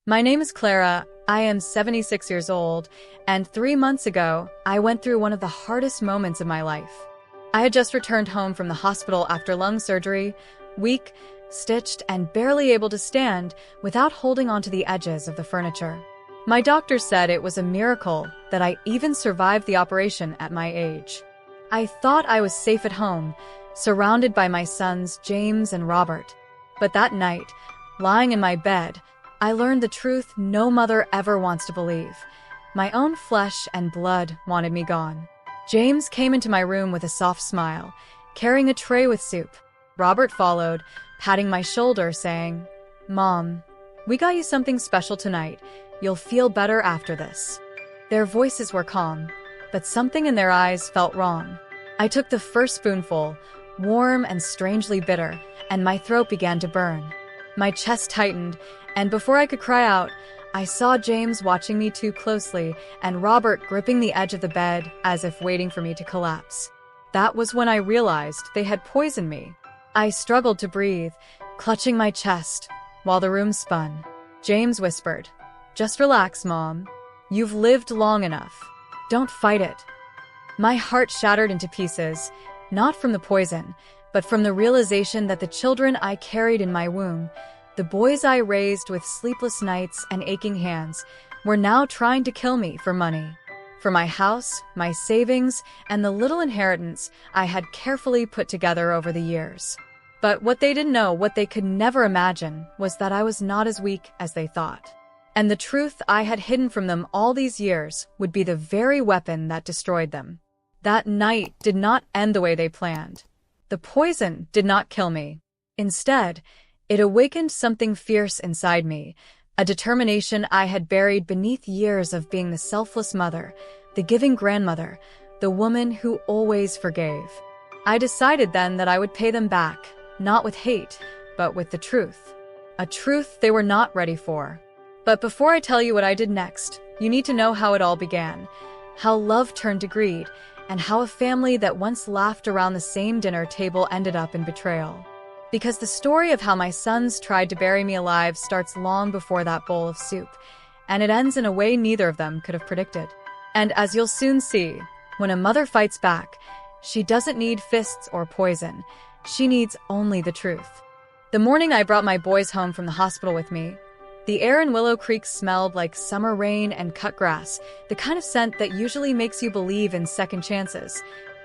My name is Clara. I am 76 years old, and 3 months ago, I went through one of the hardest moments of my life. I had just returned home from the hospital after lung surgery, weak, stitched, and barely able to stand without holding onto the edges of the furniture. My doctor said it was a miracle that I even survived the operation at my age. I thought I was safe at home, surrounded by my sons James and Robert. But that night, lying in my bed, I learned the truth no mother ever wants to believe. My own flesh and blood wanted me gone. James came into my room with a soft smile, carrying a tray with soup. Robert followed, patting my shoulder, saying, "Mom, we got you something special tonight. You'll feel better after this." Their voices were calm, but something in their eyes felt wrong. I took the first spoonful, warm and strangely bitter, and my throat began to burn. My chest tightened, and before I could cry out, I saw James watching me too closely and Robert gripping the edge of the bed as if waiting for me to collapse. That was when I realized they had poisoned me. I struggled to breathe, clutching my chest, while the room spun. James whispered, "Just relax, Mom. You've lived long enough. Don't fight it." My heart shattered into pieces, not from the poison, but from the realization that the children I carried in my womb, the boys I raised with sleepless nights and aching hands, were now trying to kill me for money. For my house, my savings, and the little inheritance I had carefully put together over the years. But what they didn't know, what they could never imagine, was that I was not as weak as they thought. And the truth I had hidden from them all these years would be the very weapon that destroyed them. That night did not end the way they planned. The poison did not kill me. Instead, it awakened something fierce inside me, a determination I had buried beneath years of being the selfless mother, the giving grandmother, the woman who always forgave. I decided then that I would pay them back, not with hate, but with the truth. A truth they were not ready for. But before I tell you what I did next, you need to know how it all began, how love turned to greed, and how a family that once laughed around the same dinner table ended up in betrayal. Because the story of how my sons tried to bury me alive starts long before that bowl of soup, and it ends in a way neither of them could have predicted. And as you'll soon see, when a mother fights back, she doesn't need fists or poison. She needs only the truth. The morning I brought my boys home from the hospital with me, the air in Willow Creek smelled like summer rain and cut grass, the kind of scent that usually makes you believe in second chances,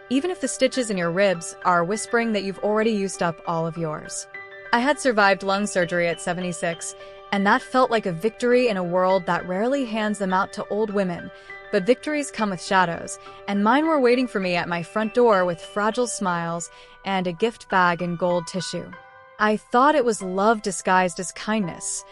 even if the stitches in your ribs are whispering that you've already used up all of yours. I had survived lung surgery at 76, and that felt like a victory in a world that rarely hands them out to old women. But victories come with shadows, and mine were waiting for me at my front door with fragile smiles and a gift bag in gold tissue. I thought it was love disguised as kindness.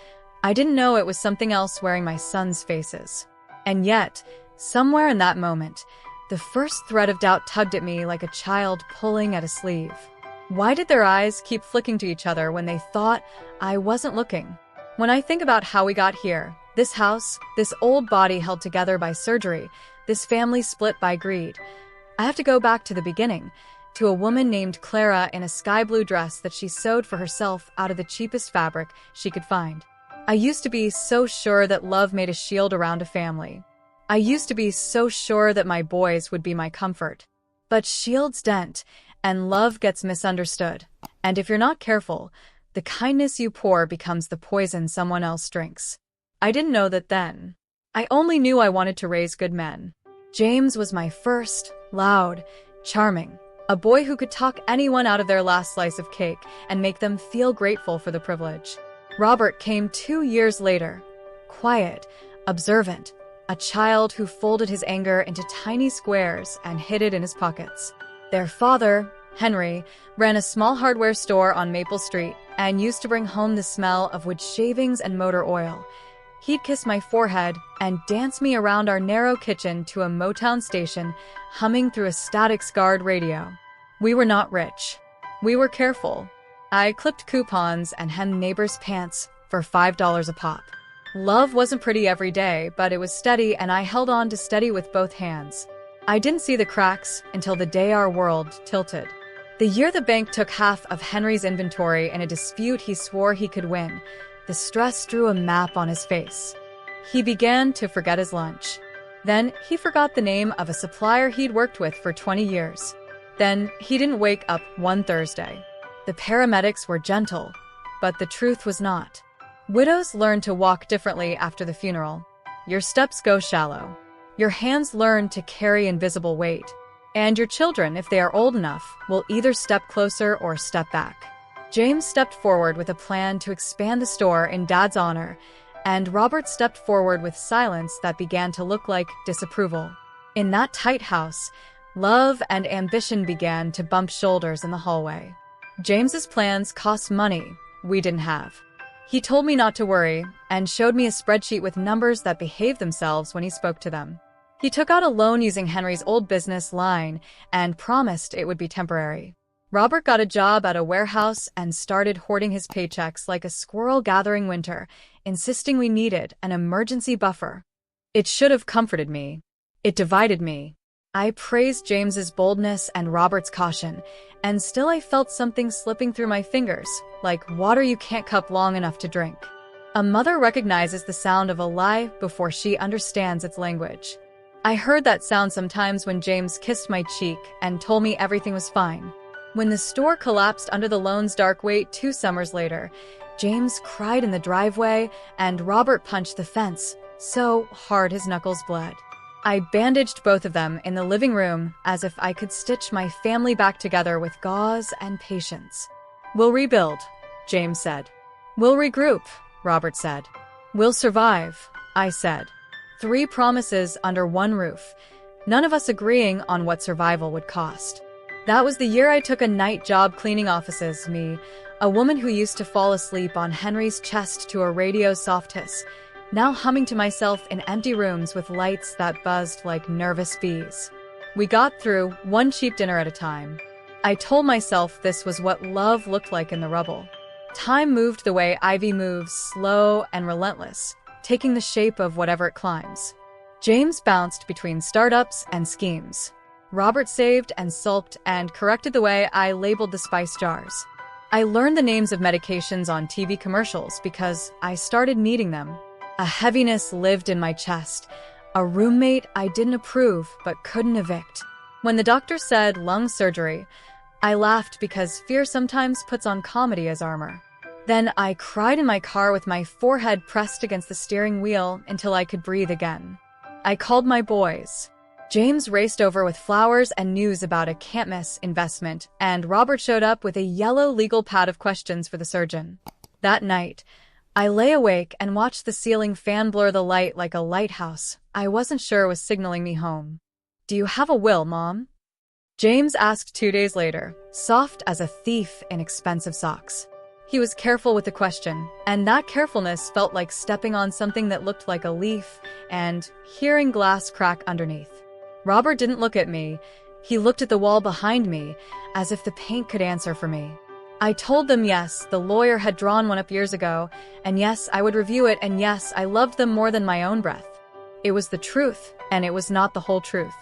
I didn't know it was something else wearing my sons' faces. And yet, somewhere in that moment, the first thread of doubt tugged at me like a child pulling at a sleeve. Why did their eyes keep flicking to each other when they thought I wasn't looking? When I think about how we got here, this house, this old body held together by surgery, this family split by greed, I have to go back to the beginning, to a woman named Clara in a sky blue dress that she sewed for herself out of the cheapest fabric she could find. I used to be so sure that love made a shield around a family. I used to be so sure that my boys would be my comfort. But shields dent, and love gets misunderstood. And if you're not careful, the kindness you pour becomes the poison someone else drinks. I didn't know that then. I only knew I wanted to raise good men. James was my first, loud, charming, a boy who could talk anyone out of their last slice of cake and make them feel grateful for the privilege. Robert came 2 years later, quiet, observant, a child who folded his anger into tiny squares and hid it in his pockets. Their father, Henry, ran a small hardware store on Maple Street and used to bring home the smell of wood shavings and motor oil. He'd kiss my forehead and dance me around our narrow kitchen to a Motown station, humming through a static-scarred radio. We were not rich. We were careful. I clipped coupons and hemmed neighbors' pants for $5 a pop. Love wasn't pretty every day, but it was steady, and I held on to steady with both hands. I didn't see the cracks until the day our world tilted. The year the bank took half of Henry's inventory in a dispute he swore he could win, The stress drew a map on his face. He began to forget his lunch. Then he forgot the name of a supplier he'd worked with for 20 years. Then he didn't wake up one Thursday. The paramedics were gentle, but the truth was not. Widows learn to walk differently after the funeral. Your steps go shallow. Your hands learn to carry invisible weight. And your children, if they are old enough, will either step closer or step back. James stepped forward with a plan to expand the store in Dad's honor, and Robert stepped forward with silence that began to look like disapproval. In that tight house, love and ambition began to bump shoulders in the hallway. James's plans cost money we didn't have. He told me not to worry and showed me a spreadsheet with numbers that behaved themselves when he spoke to them. He took out a loan using Henry's old business line and promised it would be temporary. Robert got a job at a warehouse and started hoarding his paychecks like a squirrel gathering winter, insisting we needed an emergency buffer. It should have comforted me. It divided me. I praised James's boldness and Robert's caution, and still I felt something slipping through my fingers, like water you can't cup long enough to drink. A mother recognizes the sound of a lie before she understands its language. I heard that sound sometimes when James kissed my cheek and told me everything was fine. When the store collapsed under the loan's dark weight 2 summers later, James cried in the driveway and Robert punched the fence so hard his knuckles bled. I bandaged both of them in the living room as if I could stitch my family back together with gauze and patience. "We'll rebuild," James said. "We'll regroup," Robert said. "We'll survive," I said. 3 promises under one roof, none of us agreeing on what survival would cost. That was the year I took a night job cleaning offices, me, a woman who used to fall asleep on Henry's chest to a radio's soft hiss, now humming to myself in empty rooms with lights that buzzed like nervous bees. We got through, one cheap dinner at a time. I told myself this was what love looked like in the rubble. Time moved the way ivy moves, slow and relentless, taking the shape of whatever it climbs. James bounced between startups and schemes. Robert saved and sulked and corrected the way I labeled the spice jars. I learned the names of medications on TV commercials because I started needing them. A heaviness lived in my chest, a roommate I didn't approve but couldn't evict. When the doctor said lung surgery, I laughed because fear sometimes puts on comedy as armor. Then I cried in my car with my forehead pressed against the steering wheel until I could breathe again. I called my boys. James raced over with flowers and news about a can't-miss investment, and Robert showed up with a yellow legal pad of questions for the surgeon. That night, I lay awake and watched the ceiling fan blur the light like a lighthouse I wasn't sure was signaling me home. "Do you have a will, Mom?" James asked 2 days later, soft as a thief in expensive socks. He was careful with the question, and that carefulness felt like stepping on something that looked like a leaf and hearing glass crack underneath. Robert didn't look at me. He looked at the wall behind me, as if the paint could answer for me. I told them yes, the lawyer had drawn one up years ago, and yes, I would review it, and yes, I loved them more than my own breath. It was the truth, and it was not the whole truth.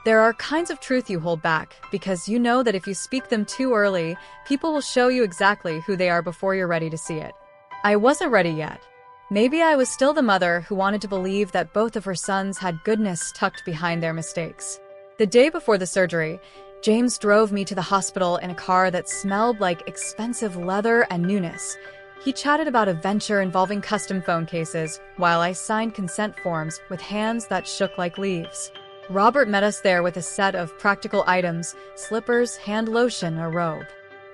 There are kinds of truth you hold back, because you know that if you speak them too early, people will show you exactly who they are before you're ready to see it. I wasn't ready yet. Maybe I was still the mother who wanted to believe that both of her sons had goodness tucked behind their mistakes. The day before the surgery, James drove me to the hospital in a car that smelled like expensive leather and newness. He chatted about a venture involving custom phone cases, while I signed consent forms with hands that shook like leaves. Robert met us there with a set of practical items, slippers, hand lotion, a robe.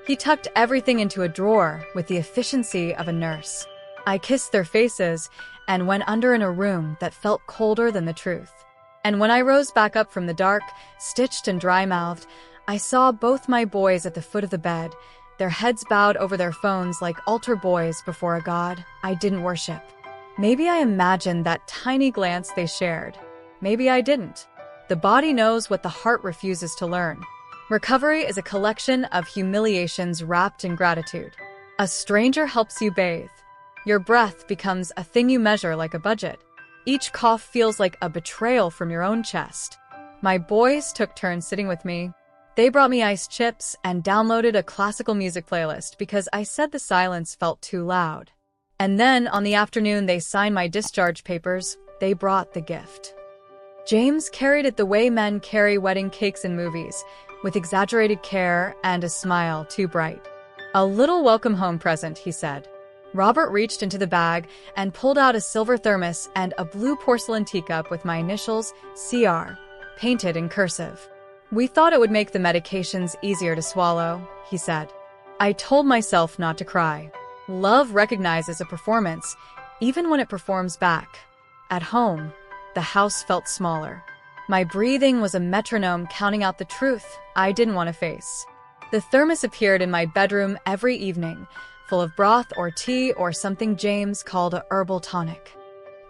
He tucked everything into a drawer with the efficiency of a nurse. I kissed their faces and went under in a room that felt colder than the truth. And when I rose back up from the dark, stitched and dry-mouthed, I saw both my boys at the foot of the bed, their heads bowed over their phones like altar boys before a god I didn't worship. Maybe I imagined that tiny glance they shared. Maybe I didn't. The body knows what the heart refuses to learn. Recovery is a collection of humiliations wrapped in gratitude. A stranger helps you bathe. Your breath becomes a thing you measure like a budget. Each cough feels like a betrayal from your own chest. My boys took turns sitting with me. They brought me iced chips and downloaded a classical music playlist because I said the silence felt too loud. And then, on the afternoon they signed my discharge papers, they brought the gift. James carried it the way men carry wedding cakes in movies, with exaggerated care and a smile too bright. "A little welcome home present," he said. Robert reached into the bag and pulled out a silver thermos and a blue porcelain teacup with my initials, CR, painted in cursive. "We thought it would make the medications easier to swallow," he said. I told myself not to cry. Love recognizes a performance, even when it performs back. At home, the house felt smaller. My breathing was a metronome counting out the truth I didn't want to face. The thermos appeared in my bedroom every evening, full of broth or tea or something James called a herbal tonic.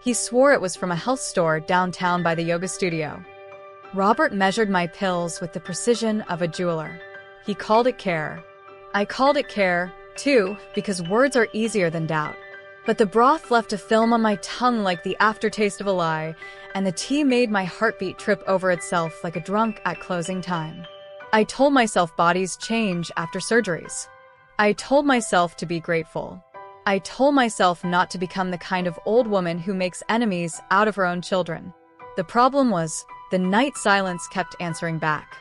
He swore it was from a health store downtown by the yoga studio. Robert measured my pills with the precision of a jeweler. He called it care. I called it care, too, because words are easier than doubt. But the broth left a film on my tongue like the aftertaste of a lie, and the tea made my heartbeat trip over itself like a drunk at closing time. I told myself bodies change after surgeries. I told myself to be grateful. I told myself not to become the kind of old woman who makes enemies out of her own children. The problem was, the night silence kept answering back.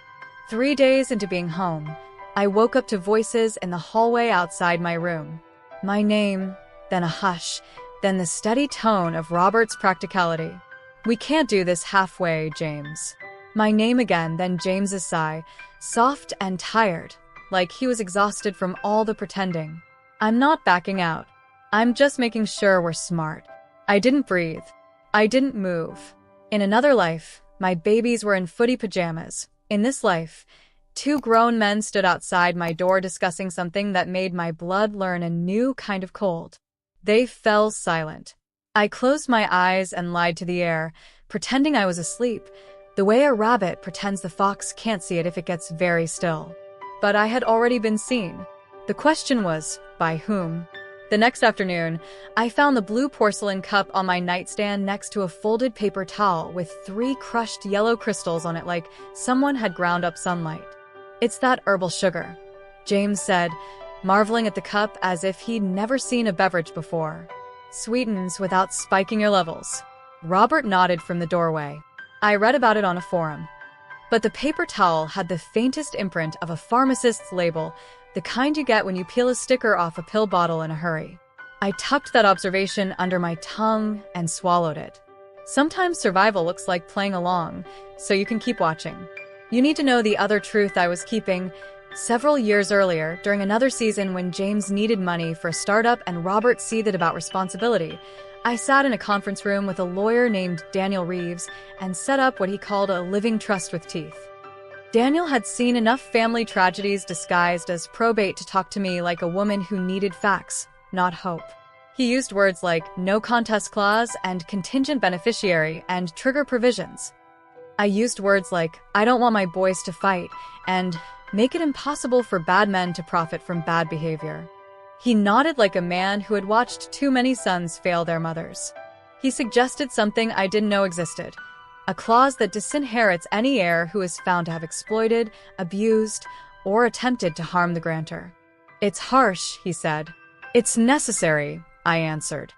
3 days into being home, I woke up to voices in the hallway outside my room. My name, then a hush, then the steady tone of Robert's practicality. "We can't do this halfway, James." My name again, then James's sigh, soft and tired, like he was exhausted from all the pretending. "I'm not backing out. I'm just making sure we're smart." I didn't breathe. I didn't move. In another life, my babies were in footy pajamas. In this life, 2 grown men stood outside my door discussing something that made my blood learn a new kind of cold. They fell silent. I closed my eyes and lied to the air, pretending I was asleep, the way a rabbit pretends the fox can't see it if it gets very still. But I had already been seen. The question was, by whom? The next afternoon, I found the blue porcelain cup on my nightstand next to a folded paper towel with 3 crushed yellow crystals on it like someone had ground up sunlight. "It's that herbal sugar," James said, marveling at the cup as if he'd never seen a beverage before. "Sweetens without spiking your levels." Robert nodded from the doorway. "I read about it on a forum." But the paper towel had the faintest imprint of a pharmacist's label, the kind you get when you peel a sticker off a pill bottle in a hurry. I tucked that observation under my tongue and swallowed it. Sometimes survival looks like playing along, so you can keep watching. You need to know the other truth I was keeping. Several years earlier, during another season when James needed money for a startup and Robert seethed about responsibility, I sat in a conference room with a lawyer named Daniel Reeves and set up what he called a living trust with teeth. Daniel had seen enough family tragedies disguised as probate to talk to me like a woman who needed facts, not hope. He used words like no contest clause and contingent beneficiary and trigger provisions. I used words like, I don't want my boys to fight, and make it impossible for bad men to profit from bad behavior. He nodded like a man who had watched too many sons fail their mothers. He suggested something I didn't know existed, a clause that disinherits any heir who is found to have exploited, abused, or attempted to harm the grantor. It's harsh, he said. It's necessary, I answered.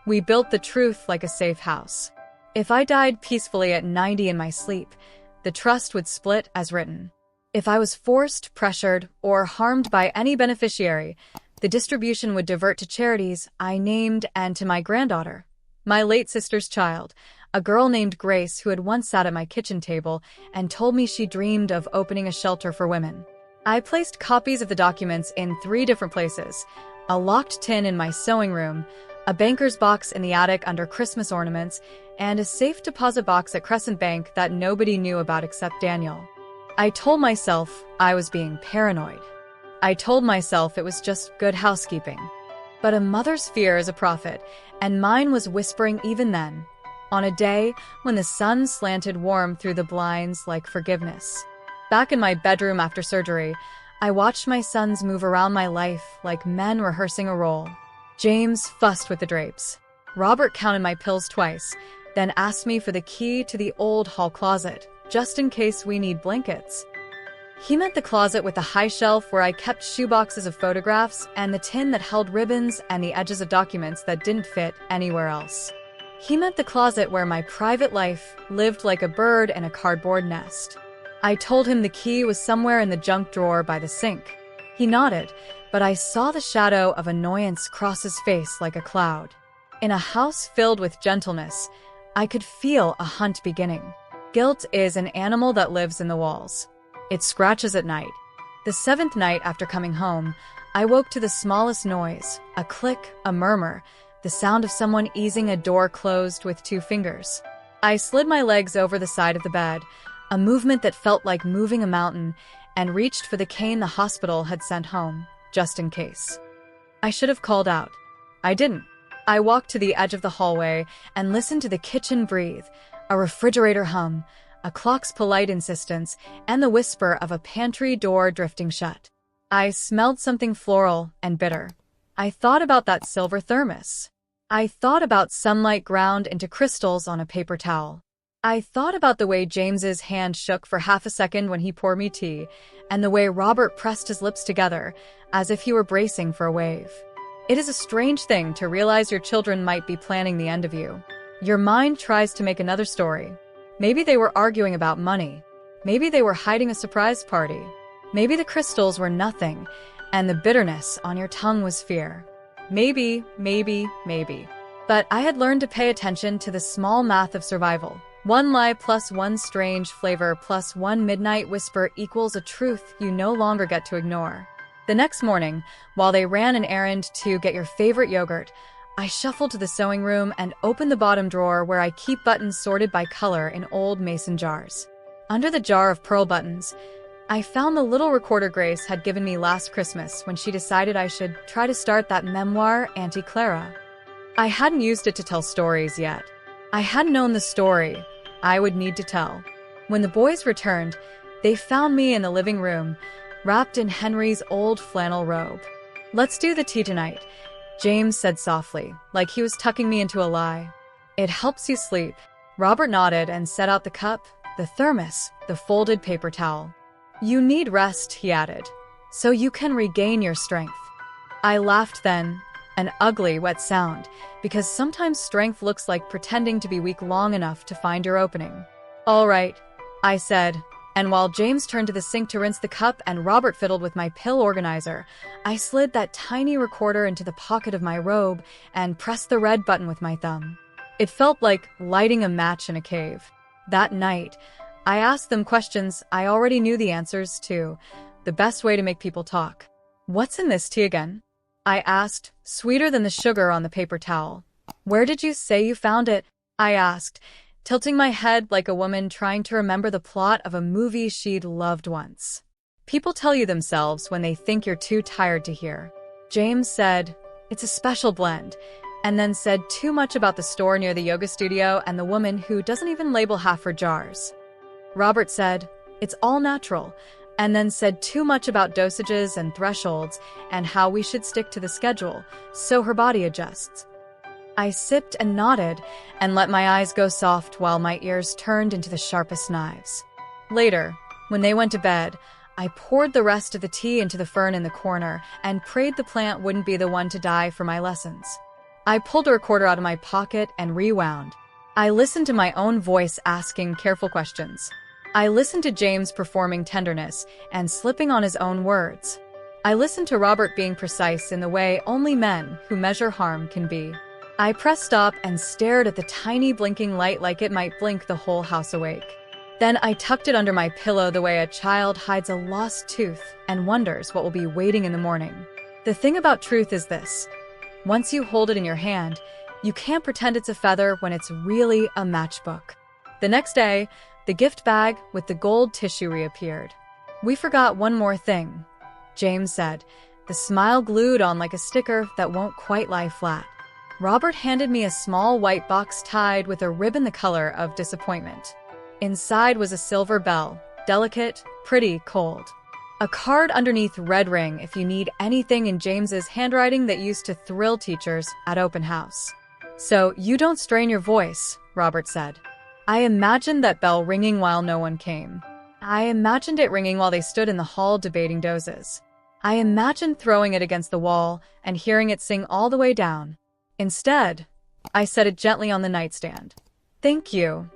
We built the truth like a safe house. If I died peacefully at 90 in my sleep, the trust would split as written. If I was forced, pressured, or harmed by any beneficiary, the distribution would divert to charities I named and to my granddaughter, my late sister's child, a girl named Grace who had once sat at my kitchen table and told me she dreamed of opening a shelter for women. I placed copies of the documents in 3 different places, a locked tin in my sewing room, a banker's box in the attic under Christmas ornaments, and a safe deposit box at Crescent Bank that nobody knew about except Daniel. I told myself I was being paranoid. I told myself it was just good housekeeping. But a mother's fear is a prophet, and mine was whispering even then, on a day when the sun slanted warm through the blinds like forgiveness. Back in my bedroom after surgery, I watched my sons move around my life like men rehearsing a role. James fussed with the drapes. Robert counted my pills twice, then asked me for the key to the old hall closet, just in case we need blankets. He meant the closet with the high shelf where I kept shoeboxes of photographs and the tin that held ribbons and the edges of documents that didn't fit anywhere else. He meant the closet where my private life lived like a bird in a cardboard nest. I told him the key was somewhere in the junk drawer by the sink. He nodded, but I saw the shadow of annoyance cross his face like a cloud. In a house filled with gentleness, I could feel a hunt beginning. Guilt is an animal that lives in the walls. It scratches at night. The 7th night after coming home, I woke to the smallest noise, a click, a murmur, the sound of someone easing a door closed with 2 fingers. I slid my legs over the side of the bed, a movement that felt like moving a mountain, and reached for the cane the hospital had sent home, just in case. I should have called out. I didn't. I walked to the edge of the hallway and listened to the kitchen breathe, a refrigerator hum, a clock's polite insistence, and the whisper of a pantry door drifting shut. I smelled something floral and bitter. I thought about that silver thermos. I thought about sunlight ground into crystals on a paper towel. I thought about the way James's hand shook for half a second when he poured me tea, and the way Robert pressed his lips together, as if he were bracing for a wave. It is a strange thing to realize your children might be planning the end of you. Your mind tries to make another story. Maybe they were arguing about money. Maybe they were hiding a surprise party. Maybe the crystals were nothing, and the bitterness on your tongue was fear. Maybe. But I had learned to pay attention to the small math of survival. 1 lie plus 1 strange flavor plus 1 midnight whisper equals a truth you no longer get to ignore. The next morning, while they ran an errand to get your favorite yogurt, I shuffled to the sewing room and opened the bottom drawer where I keep buttons sorted by color in old mason jars. Under the jar of pearl buttons, I found the little recorder Grace had given me last Christmas when she decided I should try to start that memoir, Auntie Clara. I hadn't used it to tell stories yet. I hadn't known the story I would need to tell. When the boys returned, they found me in the living room, wrapped in Henry's old flannel robe. "Let's do the tea tonight," James said softly, like he was tucking me into a lie. "It helps you sleep." Robert nodded and set out the cup, the thermos, the folded paper towel. "You need rest," he added, "so you can regain your strength." I laughed then, an ugly, wet sound, because sometimes strength looks like pretending to be weak long enough to find your opening. "All right," I said, and while James turned to the sink to rinse the cup and Robert fiddled with my pill organizer, I slid that tiny recorder into the pocket of my robe and pressed the red button with my thumb. It felt like lighting a match in a cave. That night, I asked them questions I already knew the answers to, the best way to make people talk. "What's in this tea again?" I asked, sweeter than the sugar on the paper towel. "Where did you say you found it?" I asked, tilting my head like a woman trying to remember the plot of a movie she'd loved once. "People tell you themselves when they think you're too tired to hear." James said, "It's a special blend," and then said too much about the store near the yoga studio and the woman who doesn't even label half her jars. Robert said, "It's all natural," and then said too much about dosages and thresholds and how we should stick to the schedule so her body adjusts. I sipped and nodded and let my eyes go soft while my ears turned into the sharpest knives. Later, when they went to bed, I poured the rest of the tea into the fern in the corner and prayed the plant wouldn't be the one to die for my lessons. I pulled a recorder out of my pocket and rewound. I listened to my own voice asking careful questions. I listened to James performing tenderness and slipping on his own words. I listened to Robert being precise in the way only men who measure harm can be. I pressed stop and stared at the tiny blinking light like it might blink the whole house awake. Then I tucked it under my pillow the way a child hides a lost tooth and wonders what will be waiting in the morning. The thing about truth is this: once you hold it in your hand, you can't pretend it's a feather when it's really a matchbook. The next day, the gift bag with the gold tissue reappeared. "We forgot one more thing," James said, the smile glued on like a sticker that won't quite lie flat. Robert handed me a small white box tied with a ribbon the color of disappointment. Inside was a silver bell, delicate, pretty, cold. A card underneath read "Ring if you need anything" in James's handwriting that used to thrill teachers at open house. "So you don't strain your voice," Robert said. I imagined that bell ringing while no one came. I imagined it ringing while they stood in the hall debating doses. I imagined throwing it against the wall and hearing it sing all the way down. Instead, I set it gently on the nightstand. "Thank you,"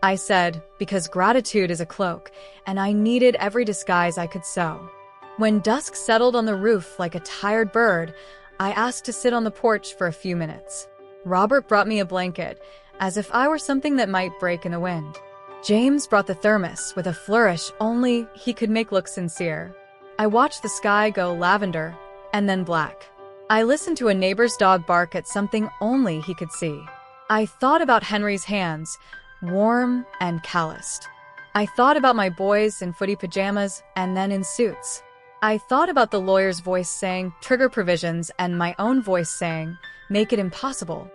I said, because gratitude is a cloak, and I needed every disguise I could sew. When dusk settled on the roof like a tired bird, I asked to sit on the porch for a few minutes. Robert brought me a blanket, as if I were something that might break in the wind. James brought the thermos with a flourish only he could make look sincere. I watched the sky go lavender and then black. I listened to a neighbor's dog bark at something only he could see. I thought about Henry's hands, warm and calloused. I thought about my boys in footy pajamas and then in suits. I thought about the lawyer's voice saying trigger provisions and my own voice saying make it impossible.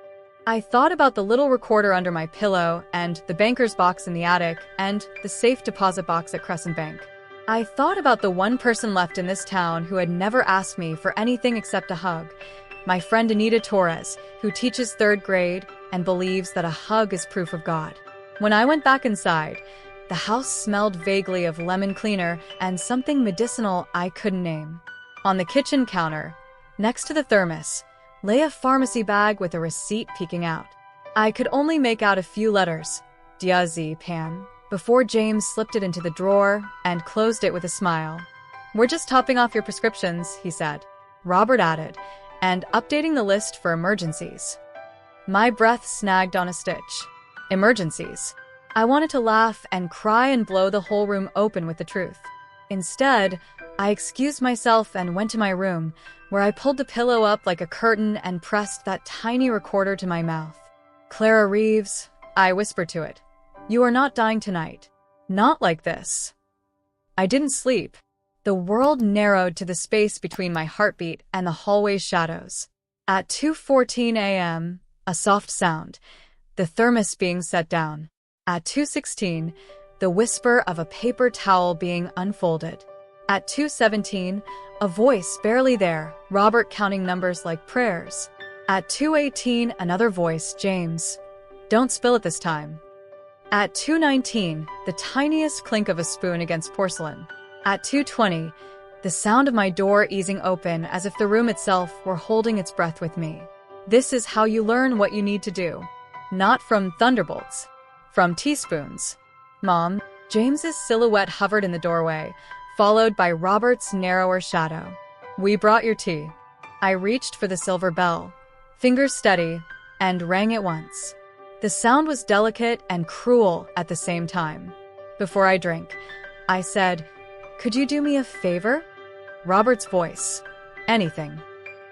I thought about the little recorder under my pillow and the banker's box in the attic and the safe deposit box at Crescent Bank. I thought about the one person left in this town who had never asked me for anything except a hug, my friend Anita Torres, who teaches 3rd grade and believes that a hug is proof of God. When I went back inside, the house smelled vaguely of lemon cleaner and something medicinal I couldn't name. On the kitchen counter, next to the thermos, lay a pharmacy bag with a receipt peeking out. I could only make out a few letters, diazepam, before James slipped it into the drawer and closed it with a smile. "We're just topping off your prescriptions," he said. Robert added, "and updating the list for emergencies." My breath snagged on a stitch. Emergencies. I wanted to laugh and cry and blow the whole room open with the truth. Instead, I excused myself and went to my room, where I pulled the pillow up like a curtain and pressed that tiny recorder to my mouth. "Clara Reeves," I whispered to it. "You are not dying tonight. Not like this." I didn't sleep. The world narrowed to the space between my heartbeat and the hallway's shadows. At 2:14 a.m., a soft sound, the thermos being set down. At 2:16, the whisper of a paper towel being unfolded. At 2:17, a voice barely there, Robert counting numbers like prayers. At 2:18, another voice, "James, don't spill it this time." At 2:19, the tiniest clink of a spoon against porcelain. At 2:20, the sound of my door easing open as if the room itself were holding its breath with me. This is how you learn what you need to do. Not from thunderbolts, from teaspoons. "Mom." James's silhouette hovered in the doorway, followed by Robert's narrower shadow. "We brought your tea." I reached for the silver bell, fingers steady, and rang it once. The sound was delicate and cruel at the same time. "Before I drink," I said, "could you do me a favor?" Robert's voice. "Anything."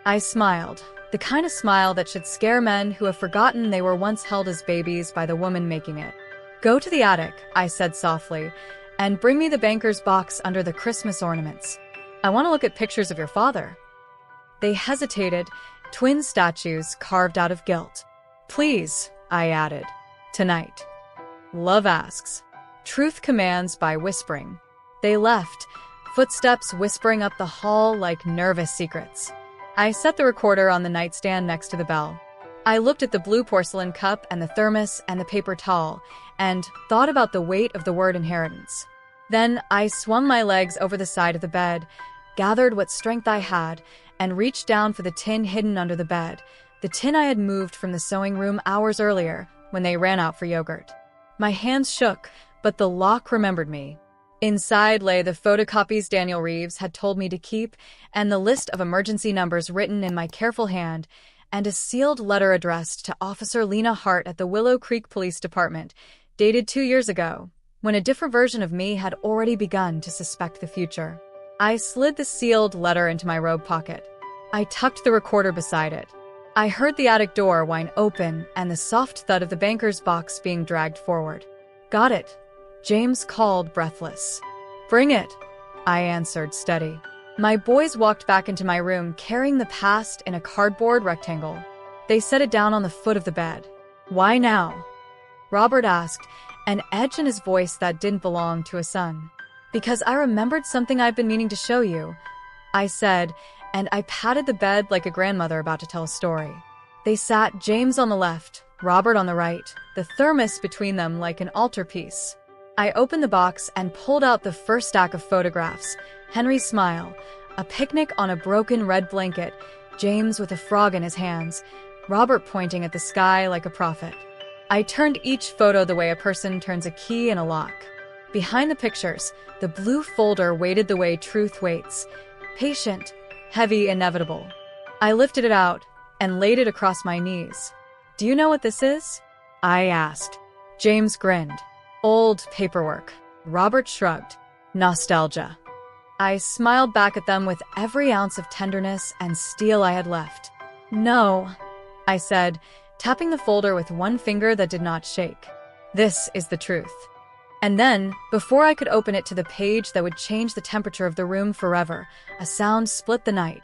I smiled, the kind of smile that should scare men who have forgotten they were once held as babies by the woman making it. "Go to the attic," I said softly, "and bring me the banker's box under the Christmas ornaments. I want to look at pictures of your father." They hesitated, twin statues carved out of guilt. "Please," I added, "tonight. Love asks. Truth commands by whispering." They left, footsteps whispering up the hall like nervous secrets. I set the recorder on the nightstand next to the bell. I looked at the blue porcelain cup and the thermos and the paper towel, and thought about the weight of the word inheritance. Then I swung my legs over the side of the bed, gathered what strength I had, and reached down for the tin hidden under the bed, the tin I had moved from the sewing room hours earlier when they ran out for yogurt. My hands shook, but the lock remembered me. Inside lay the photocopies Daniel Reeves had told me to keep, and the list of emergency numbers written in my careful hand, and a sealed letter addressed to Officer Lena Hart at the Willow Creek Police Department, dated 2 years ago, when a different version of me had already begun to suspect the future. I slid the sealed letter into my robe pocket. I tucked the recorder beside it. I heard the attic door whine open and the soft thud of the banker's box being dragged forward. "Got it," James called, breathless. "Bring it," I answered, steady. My boys walked back into my room carrying the past in a cardboard rectangle. They set it down on the foot of the bed. "Why now?" Robert asked, an edge in his voice that didn't belong to a son. "Because I remembered something I've been meaning to show you," I said, and I patted the bed like a grandmother about to tell a story. They sat, James on the left, Robert on the right, the thermos between them like an altarpiece. I opened the box and pulled out the first stack of photographs. Henry's smile, a picnic on a broken red blanket, James with a frog in his hands, Robert pointing at the sky like a prophet. I turned each photo the way a person turns a key in a lock. Behind the pictures, the blue folder waited the way truth waits. Patient, heavy, inevitable. I lifted it out and laid it across my knees. "Do you know what this is?" I asked. James grinned. "Old paperwork." Robert shrugged. "Nostalgia." I smiled back at them with every ounce of tenderness and steel I had left. "No," I said, tapping the folder with one finger that did not shake. "This is the truth." And then, before I could open it to the page that would change the temperature of the room forever, a sound split the night.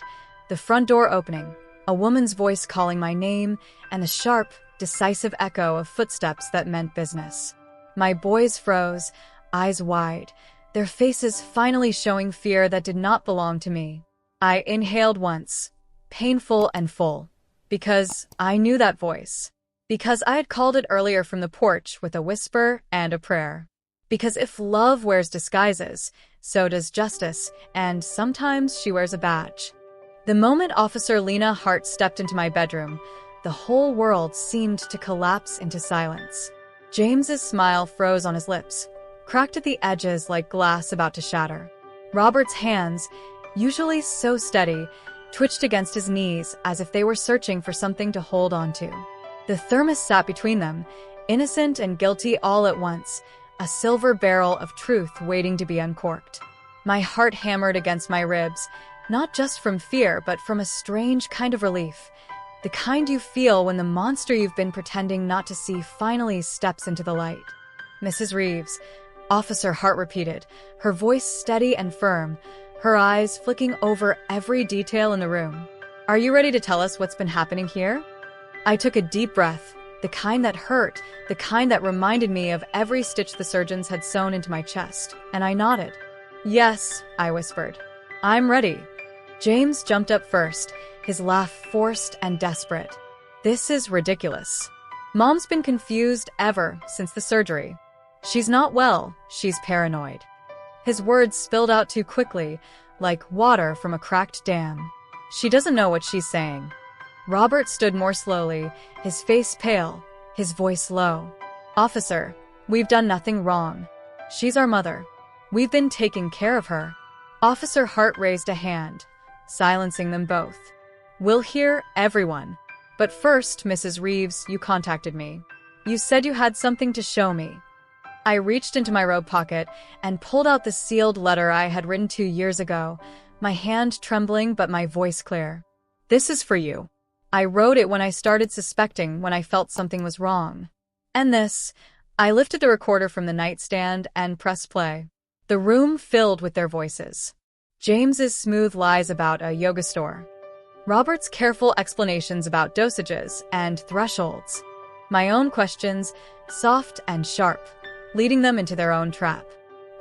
The front door opening, a woman's voice calling my name, and the sharp, decisive echo of footsteps that meant business. My boys froze, eyes wide, their faces finally showing fear that did not belong to me. I inhaled once, painful and full, because I knew that voice. Because I had called it earlier from the porch with a whisper and a prayer. Because if love wears disguises, so does justice, and sometimes she wears a badge. The moment Officer Lena Hart stepped into my bedroom, the whole world seemed to collapse into silence. James's smile froze on his lips, cracked at the edges like glass about to shatter. Robert's hands, usually so steady, twitched against his knees as if they were searching for something to hold on to. The thermos sat between them, innocent and guilty all at once, a silver barrel of truth waiting to be uncorked. My heart hammered against my ribs, not just from fear, but from a strange kind of relief. The kind you feel when the monster you've been pretending not to see finally steps into the light. "Mrs. Reeves," Officer Hart repeated, her voice steady and firm, her eyes flicking over every detail in the room. "Are you ready to tell us what's been happening here?" I took a deep breath, the kind that hurt, the kind that reminded me of every stitch the surgeons had sewn into my chest, and I nodded. "Yes," I whispered. "I'm ready." James jumped up first, his laugh forced and desperate. "This is ridiculous. Mom's been confused ever since the surgery. She's not well, she's paranoid." His words spilled out too quickly, like water from a cracked dam. "She doesn't know what she's saying." Robert stood more slowly, his face pale, his voice low. "Officer, we've done nothing wrong. She's our mother. We've been taking care of her." Officer Hart raised a hand, silencing them both. "We'll hear everyone. But first, Mrs. Reeves, you contacted me. You said you had something to show me." I reached into my robe pocket and pulled out the sealed letter I had written 2 years ago, my hand trembling but my voice clear. "This is for you. I wrote it when I started suspecting, when I felt something was wrong. And this," I lifted the recorder from the nightstand and pressed play. The room filled with their voices. James's smooth lies about a yoga store. Robert's careful explanations about dosages and thresholds. My own questions, soft and sharp, leading them into their own trap.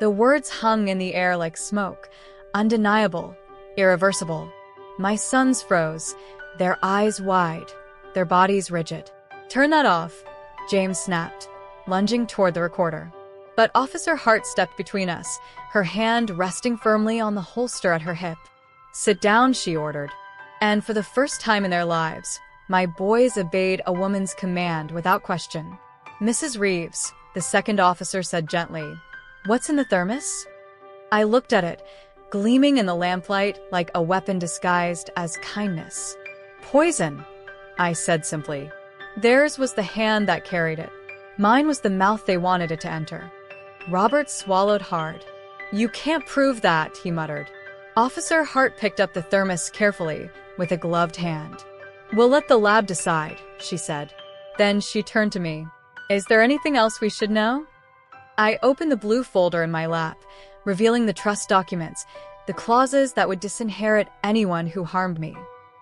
The words hung in the air like smoke, undeniable, irreversible. My sons froze, their eyes wide, their bodies rigid. "Turn that off," James snapped, lunging toward the recorder. But Officer Hart stepped between us, her hand resting firmly on the holster at her hip. "Sit down," she ordered. And for the first time in their lives, my boys obeyed a woman's command without question. "Mrs. Reeves," the second officer said gently, "what's in the thermos?" I looked at it, gleaming in the lamplight like a weapon disguised as kindness. "Poison," I said simply. Theirs was the hand that carried it. Mine was the mouth they wanted it to enter. Robert swallowed hard. "You can't prove that," he muttered. Officer Hart picked up the thermos carefully, with a gloved hand. "We'll let the lab decide," she said. Then she turned to me. "Is there anything else we should know?" I opened the blue folder in my lap, revealing the trust documents, the clauses that would disinherit anyone who harmed me.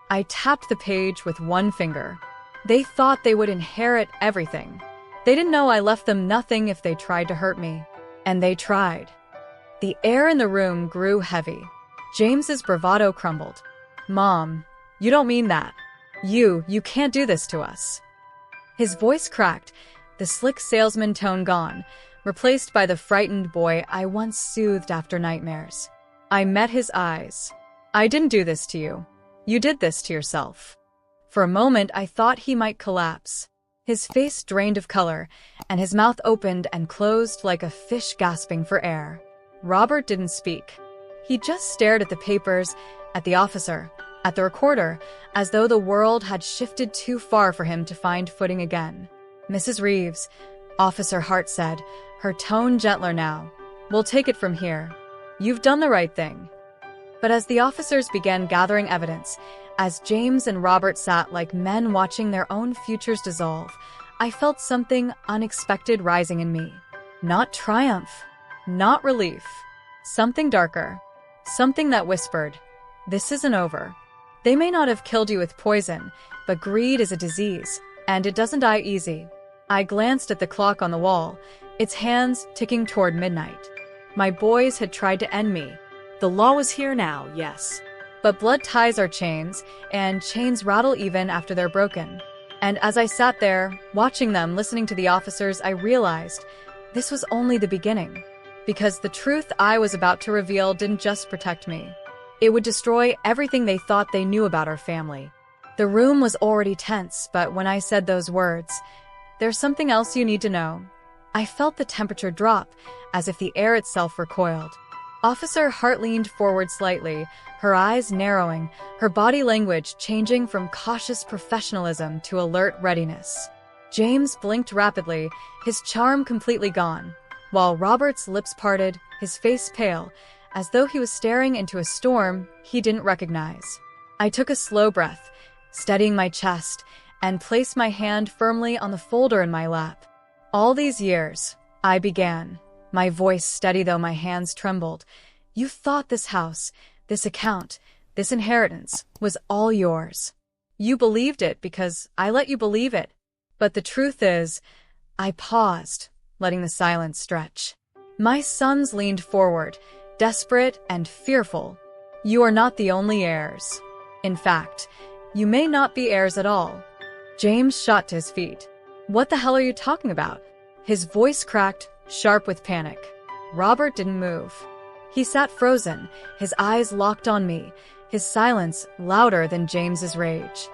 I tapped the page with one finger. They thought they would inherit everything. They didn't know I left them nothing if they tried to hurt me. And they tried. The air in the room grew heavy. James's bravado crumbled. "Mom, you don't mean that. You can't do this to us." His voice cracked, the slick salesman tone gone, replaced by the frightened boy I once soothed after nightmares. I met his eyes. "I didn't do this to you. You did this to yourself." For a moment, I thought he might collapse. His face drained of color, and his mouth opened and closed like a fish gasping for air. Robert didn't speak. He just stared at the papers, at the officer, at the recorder, as though the world had shifted too far for him to find footing again. "Mrs. Reeves," Officer Hart said, her tone gentler now, "we'll take it from here. You've done the right thing." But as the officers began gathering evidence, as James and Robert sat like men watching their own futures dissolve, I felt something unexpected rising in me. Not triumph, not relief. Something darker. Something that whispered, "This isn't over." They may not have killed you with poison, but greed is a disease, and it doesn't die easy. I glanced at the clock on the wall, its hands ticking toward midnight. My boys had tried to end me. The law was here now, yes. But blood ties are chains, and chains rattle even after they're broken. And as I sat there, watching them, listening to the officers, I realized this was only the beginning. Because the truth I was about to reveal didn't just protect me. It would destroy everything they thought they knew about our family. The room was already tense, but when I said those words, "There's something else you need to know," I felt the temperature drop, as if the air itself recoiled. Officer Hart leaned forward slightly, her eyes narrowing, her body language changing from cautious professionalism to alert readiness. James blinked rapidly, his charm completely gone, while Robert's lips parted, his face pale, as though he was staring into a storm he didn't recognize. I took a slow breath, steadying my chest, and placed my hand firmly on the folder in my lap. "All these years," I began, my voice steady though my hands trembled, "you thought this house, this account, this inheritance was all yours. You believed it because I let you believe it. But the truth is," I paused, letting the silence stretch. My sons leaned forward, desperate and fearful. "You are not the only heirs. In fact, you may not be heirs at all." James shot to his feet. "What the hell are you talking about?" His voice cracked, sharp with panic. Robert didn't move. He sat frozen, his eyes locked on me, his silence louder than James's rage.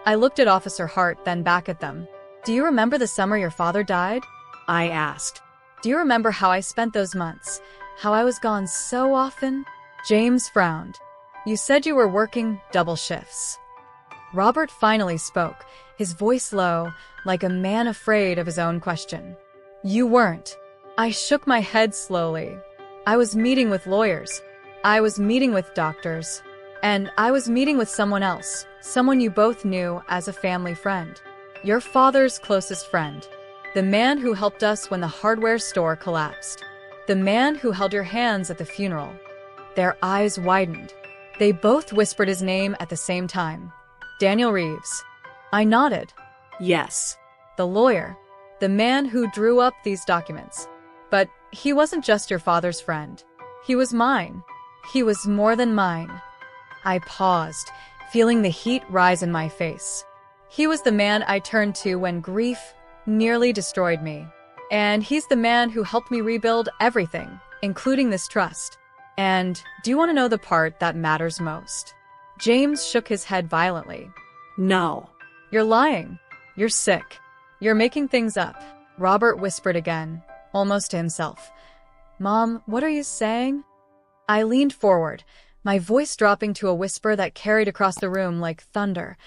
I looked at Officer Hart, then back at them. "Do you remember the summer your father died?" I asked. "Do you remember how I spent those months? How I was gone so often?" James frowned. "You said you were working double shifts." Robert finally spoke, his voice low, like a man afraid of his own question. "You weren't." I shook my head slowly. "I was meeting with lawyers. I was meeting with doctors. And I was meeting with someone else, someone you both knew as a family friend. Your father's closest friend. The man who helped us when the hardware store collapsed. The man who held your hands at the funeral." Their eyes widened. They both whispered his name at the same time. "Daniel Reeves." I nodded. "Yes." "The lawyer. The man who drew up these documents. But he wasn't just your father's friend. He was mine. He was more than mine." I paused, feeling the heat rise in my face. He was the man I turned to when grief nearly destroyed me. And he's the man who helped me rebuild everything, including this trust. And do you want to know the part that matters most? James shook his head violently. "No." "You're lying. You're sick. You're making things up," Robert whispered again, almost to himself. "Mom, what are you saying?" I leaned forward, my voice dropping to a whisper that carried across the room like thunder.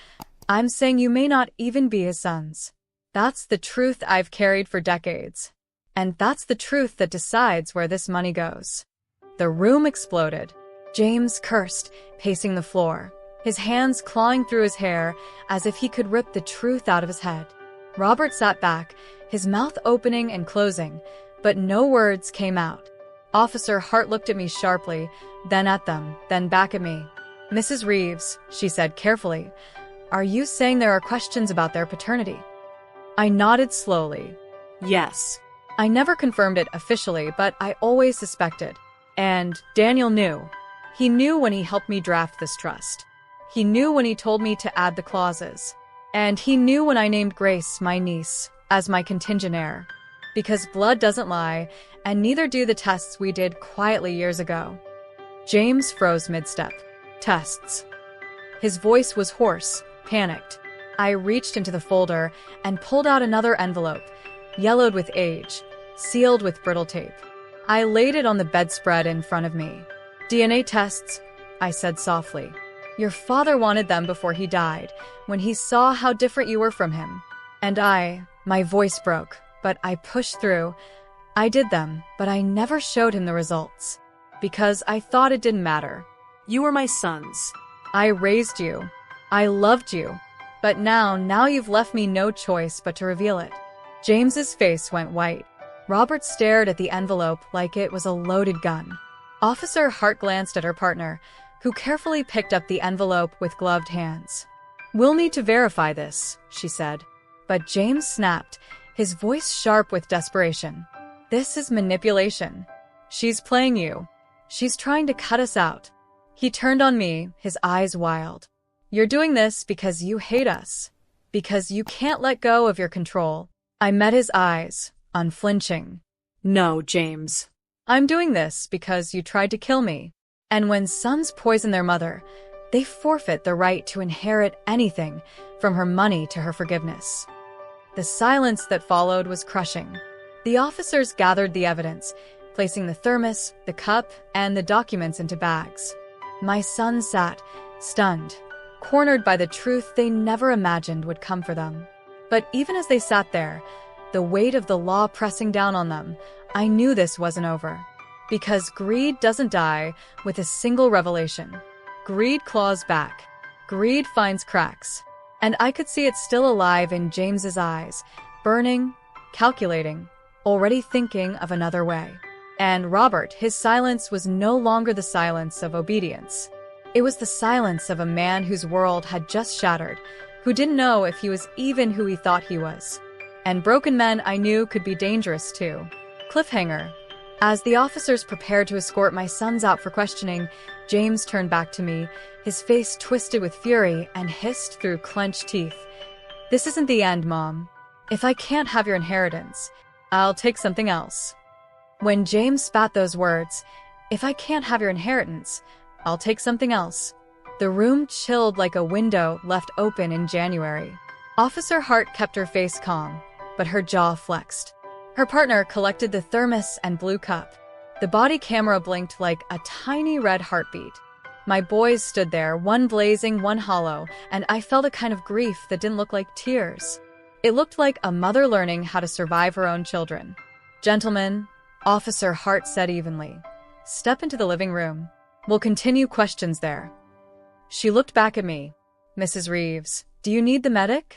"I'm saying you may not even be his sons. That's the truth I've carried for decades. And that's the truth that decides where this money goes." The room exploded. James cursed, pacing the floor, his hands clawing through his hair as if he could rip the truth out of his head. Robert sat back, his mouth opening and closing, but no words came out. Officer Hart looked at me sharply, then at them, then back at me. "Mrs. Reeves," she said carefully, "are you saying there are questions about their paternity?" I nodded slowly. "Yes." I never confirmed it officially, but I always suspected. And Daniel knew. He knew when he helped me draft this trust. He knew when he told me to add the clauses. And he knew when I named Grace, my niece, as my contingent heir. Because blood doesn't lie, and neither do the tests we did quietly years ago. James froze mid-step. Tests. His voice was hoarse, panicked. I reached into the folder and pulled out another envelope, yellowed with age, sealed with brittle tape. I laid it on the bedspread in front of me. DNA tests, I said softly. Your father wanted them before he died, when he saw how different you were from him. And my voice broke, but I pushed through. I did them, but I never showed him the results. Because I thought it didn't matter. You were my sons. I raised you. I loved you. But now you've left me no choice but to reveal it. James's face went white. Robert stared at the envelope like it was a loaded gun. Officer Hart glanced at her partner, who carefully picked up the envelope with gloved hands. We'll need to verify this, she said. But James snapped, his voice sharp with desperation. This is manipulation. She's playing you. She's trying to cut us out. He turned on me, his eyes wild. You're doing this because you hate us. Because you can't let go of your control. I met his eyes, unflinching. No, James. I'm doing this because you tried to kill me. And when sons poison their mother, they forfeit the right to inherit anything, from her money to her forgiveness. The silence that followed was crushing. The officers gathered the evidence, placing the thermos, the cup, and the documents into bags. My sons sat, stunned, cornered by the truth they never imagined would come for them. But even as they sat there, the weight of the law pressing down on them, I knew this wasn't over. Because greed doesn't die with a single revelation. Greed claws back. Greed finds cracks. And I could see it still alive in James's eyes, burning, calculating, already thinking of another way. And Robert, his silence was no longer the silence of obedience. It was the silence of a man whose world had just shattered, who didn't know if he was even who he thought he was. And broken men I knew could be dangerous too. Cliffhanger. As the officers prepared to escort my sons out for questioning, James turned back to me, his face twisted with fury, and hissed through clenched teeth. This isn't the end, Mom. If I can't have your inheritance, I'll take something else. When James spat those words, if I can't have your inheritance, I'll take something else, the room chilled like a window left open in January. Officer Hart kept her face calm, but her jaw flexed. Her partner collected the thermos and blue cup. The body camera blinked like a tiny red heartbeat. My boys stood there, one blazing, one hollow, and I felt a kind of grief that didn't look like tears. It looked like a mother learning how to survive her own children. Gentlemen, Officer Hart said evenly, step into the living room. We'll continue questions there. She looked back at me. Mrs. Reeves, do you need the medic?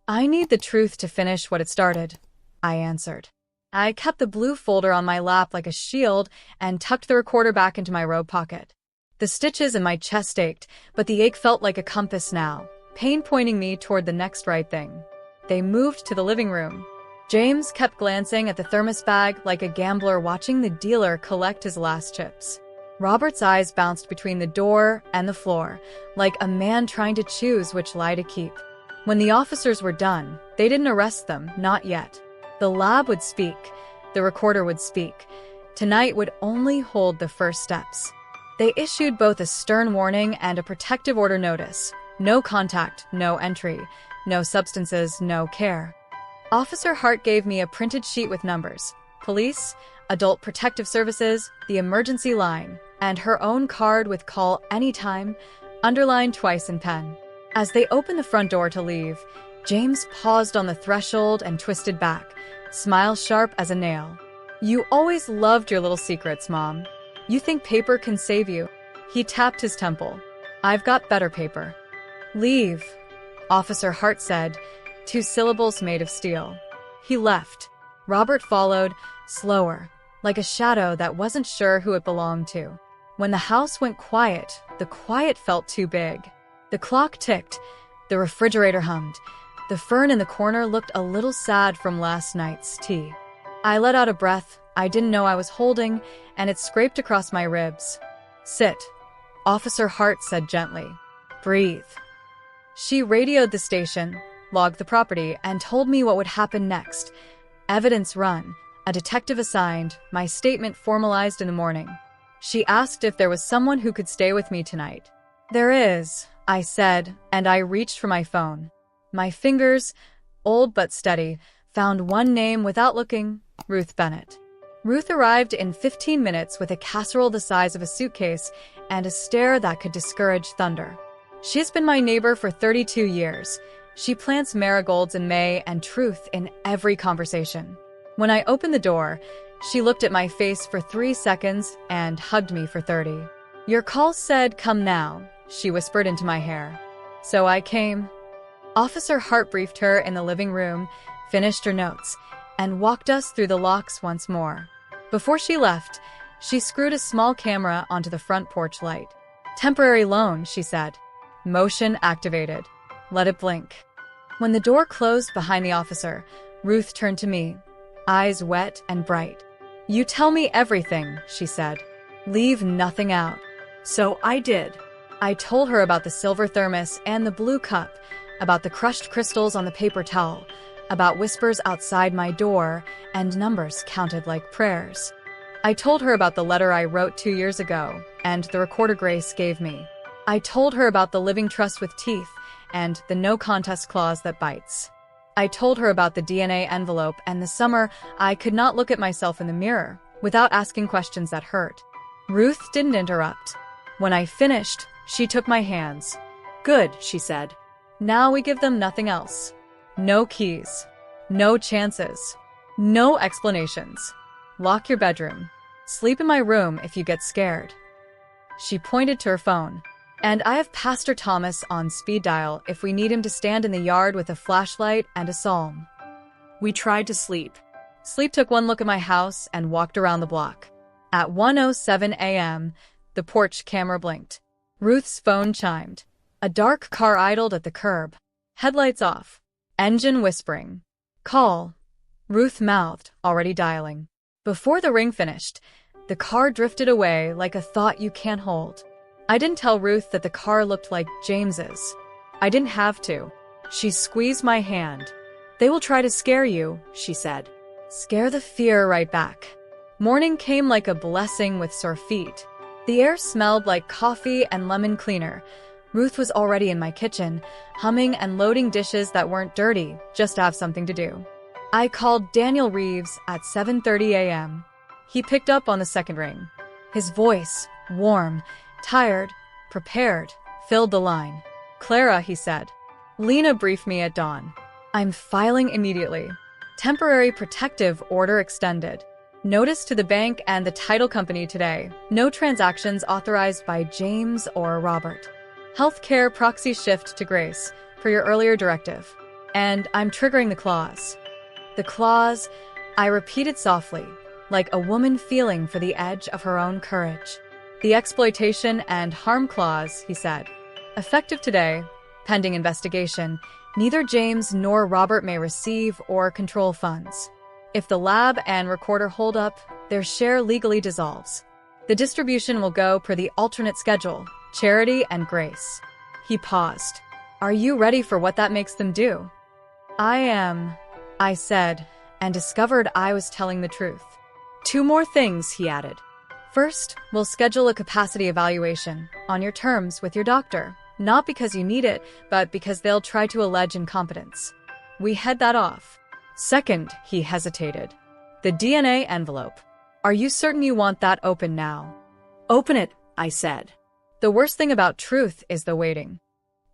I need the truth to finish what it started, I answered. I kept the blue folder on my lap like a shield and tucked the recorder back into my robe pocket. The stitches in my chest ached, but the ache felt like a compass now, pain pointing me toward the next right thing. They moved to the living room. James kept glancing at the thermos bag like a gambler watching the dealer collect his last chips. Robert's eyes bounced between the door and the floor, like a man trying to choose which lie to keep. When the officers were done, they didn't arrest them, not yet. The lab would speak. The recorder would speak. Tonight would only hold the first steps. They issued both a stern warning and a protective order notice. No contact, no entry. No substances, no care. Officer Hart gave me a printed sheet with numbers. Police, Adult Protective Services, the emergency line, and her own card with call anytime, underlined twice in pen. As they opened the front door to leave, James paused on the threshold and twisted back, smile sharp as a nail. You always loved your little secrets, Mom. You think paper can save you? He tapped his temple. I've got better paper. Leave, Officer Hart said, 2 syllables made of steel. He left. Robert followed, slower, like a shadow that wasn't sure who it belonged to. When the house went quiet, the quiet felt too big. The clock ticked, the refrigerator hummed. The fern in the corner looked a little sad from last night's tea. I let out a breath I didn't know I was holding, and it scraped across my ribs. Sit, Officer Hart said gently. Breathe. She radioed the station, logged the property, and told me what would happen next. Evidence run, A detective assigned, my statement formalized in the morning. She asked if there was someone who could stay with me tonight. There is, I said, and I reached for my phone. My fingers, old but steady, found one name without looking: Ruth Bennett. Ruth arrived in 15 minutes with a casserole the size of a suitcase and a stare that could discourage thunder. She has been my neighbor for 32 years. She plants marigolds in May and truth in every conversation. When I opened the door, she looked at my face for 3 seconds and hugged me for 30. Your call said, "Come now," she whispered into my hair. So I came. Officer Hart briefed her in the living room, finished her notes, and walked us through the locks once more. Before she left, she screwed a small camera onto the front porch light. Temporary loan, she said. Motion activated. Let it blink. When the door closed behind the officer, Ruth turned to me, eyes wet and bright. You tell me everything, she said. Leave nothing out. So I did. I told her about the silver thermos and the blue cup, about the crushed crystals on the paper towel, about whispers outside my door and numbers counted like prayers. I told her about the letter I wrote 2 years ago and the recorder Grace gave me. I told her about the living trust with teeth and the no contest clause that bites. I told her about the DNA envelope and the summer I could not look at myself in the mirror without asking questions that hurt. Ruth didn't interrupt. When I finished, she took my hands. Good, she said. Now we give them nothing else. No keys. No chances. No explanations. Lock your bedroom. Sleep in my room if you get scared. She pointed to her phone. And I have Pastor Thomas on speed dial if we need him to stand in the yard with a flashlight and a psalm. We tried to sleep. Sleep took one look at my house and walked around the block. At 1:07 a.m., the porch camera blinked. Ruth's phone chimed. A dark car idled at the curb. Headlights off. Engine whispering. Call. Ruth mouthed, already dialing. Before the ring finished, the car drifted away like a thought you can't hold. I didn't tell Ruth that the car looked like James's. I didn't have to. She squeezed my hand. They will try to scare you, she said. Scare the fear right back. Morning came like a blessing with sore feet. The air smelled like coffee and lemon cleaner. Ruth was already in my kitchen, humming and loading dishes that weren't dirty, just to have something to do. I called Daniel Reeves at 7:30 a.m. He picked up on the second ring. His voice, warm, tired, prepared, filled the line. Clara, he said. Lena briefed me at dawn. I'm filing immediately. Temporary protective order extended. Notice to the bank and the title company today. No transactions authorized by James or Robert. Healthcare proxy shift to Grace, per your earlier directive. And I'm triggering the clause. The clause, I repeated softly, like a woman feeling for the edge of her own courage. The exploitation and harm clause, he said. Effective today, pending investigation, neither James nor Robert may receive or control funds. If the lab and recorder hold up, their share legally dissolves. The distribution will go per the alternate schedule, Charity and Grace. He paused. Are you ready for what that makes them do? I am, I said, and discovered I was telling the truth. 2 more things, he added. First, we'll schedule a capacity evaluation, on your terms with your doctor, not because you need it, but because they'll try to allege incompetence. We head that off. Second, he hesitated. The DNA envelope. Are you certain you want that open now? Open it, I said. The worst thing about truth is the waiting.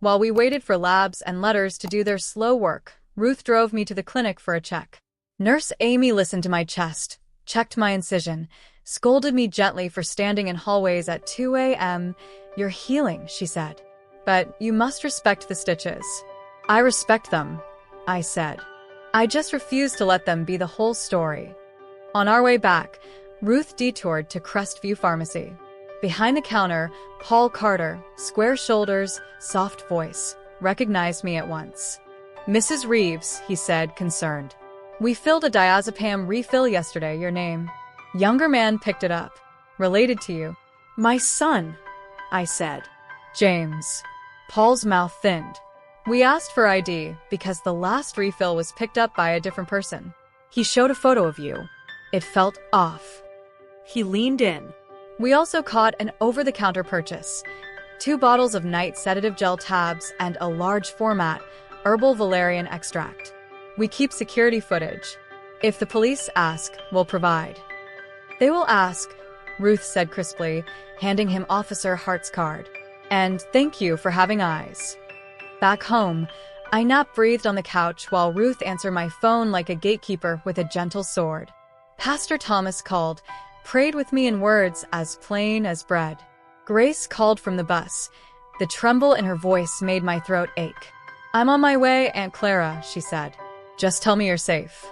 While we waited for labs and letters to do their slow work, Ruth drove me to the clinic for a check. Nurse Amy listened to my chest, checked my incision, scolded me gently for standing in hallways at 2 a.m. You're healing, she said. But you must respect the stitches. I respect them, I said. I just refuse to let them be the whole story. On our way back, Ruth detoured to Crestview Pharmacy. Behind the counter, Paul Carter, square shoulders, soft voice, recognized me at once. Mrs. Reeves, he said, concerned. We filled a diazepam refill yesterday, your name. Younger man picked it up. Related to you. My son, I said. James. Paul's mouth thinned. We asked for ID because the last refill was picked up by a different person. He showed a photo of you. It felt off. He leaned in. We also caught an over-the-counter purchase: 2 bottles of night sedative gel tabs and a large format herbal valerian extract. We keep security footage. If the police ask, we'll provide. They will ask, Ruth said crisply, handing him Officer Hart's card. And thank you for having eyes. Back home, I nap-breathed on the couch while Ruth answered my phone like a gatekeeper with a gentle sword. Pastor Thomas called, prayed with me in words as plain as bread. Grace called from the bus. The tremble in her voice made my throat ache. I'm on my way, Aunt Clara, she said. Just tell me you're safe.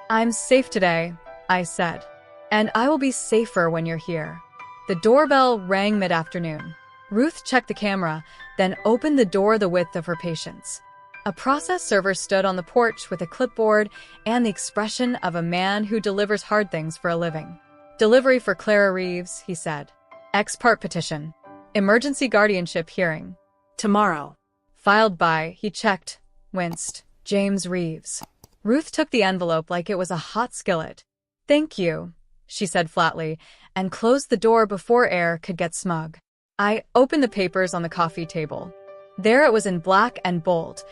I'm safe today, I said. And I will be safer when you're here. The doorbell rang mid-afternoon. Ruth checked the camera, then opened the door the width of her patience. A process server stood on the porch with a clipboard and the expression of a man who delivers hard things for a living. Delivery for Clara Reeves, he said. Ex parte petition. Emergency guardianship hearing. Tomorrow. Filed by, he checked, winced, James Reeves. Ruth took the envelope like it was a hot skillet. Thank you, she said flatly, and closed the door before air could get smug. I opened the papers on the coffee table. There it was in black and bold.